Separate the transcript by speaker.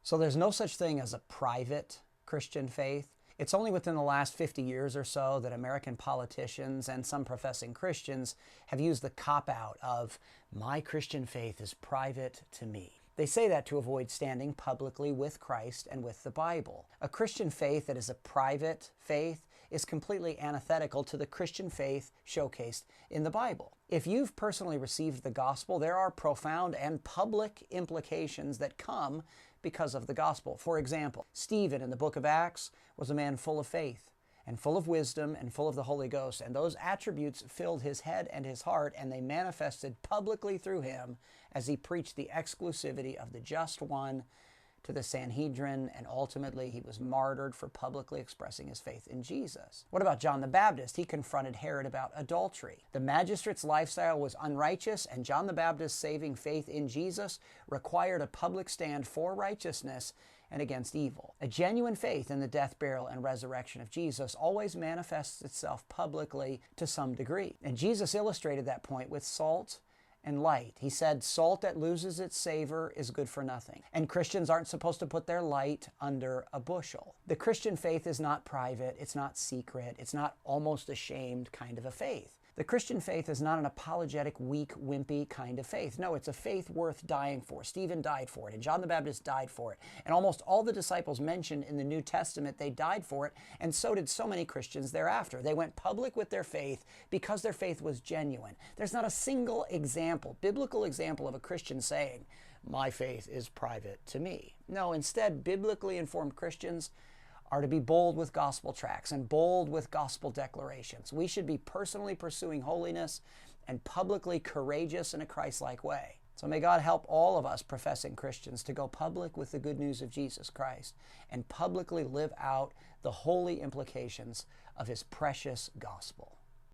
Speaker 1: So there's no such thing as a private Christian faith. It's only within the last 50 years or so that American politicians and some professing Christians have used the cop-out of, my Christian faith is private to me. They say that to avoid standing publicly with Christ and with the Bible. A Christian faith that is a private faith is completely antithetical to the Christian faith showcased in the Bible. If you've personally received the gospel, there are profound and public implications that come because of the gospel. For example, Stephen in the book of Acts was a man full of faith and full of wisdom and full of the Holy Ghost. And those attributes filled his head and his heart, and they manifested publicly through him as he preached the exclusivity of the just one to the Sanhedrin, and ultimately he was martyred for publicly expressing his faith in Jesus. What about John the Baptist? He confronted Herod about adultery. The magistrate's lifestyle was unrighteous, and John the Baptist's saving faith in Jesus required a public stand for righteousness and against evil. A genuine faith in the death, burial, and resurrection of Jesus always manifests itself publicly to some degree. And Jesus illustrated that point with salt and light. He said, salt that loses its savor is good for nothing. And Christians aren't supposed to put their light under a bushel. The Christian faith is not private, it's not secret, it's not almost ashamed kind of a faith. The Christian faith is not an apologetic, weak, wimpy kind of faith. No, it's a faith worth dying for. Stephen died for it, and John the Baptist died for it. And almost all the disciples mentioned in the New Testament, they died for it, and so did so many Christians thereafter. They went public with their faith because their faith was genuine. There's not a single example, biblical example of a Christian saying, my faith is private to me. No, instead, biblically informed Christians are to be bold with gospel tracts and bold with gospel declarations. We should be personally pursuing holiness and publicly courageous in a Christ-like way. So may God help all of us professing Christians to go public with the good news of Jesus Christ and publicly live out the holy implications of His precious gospel.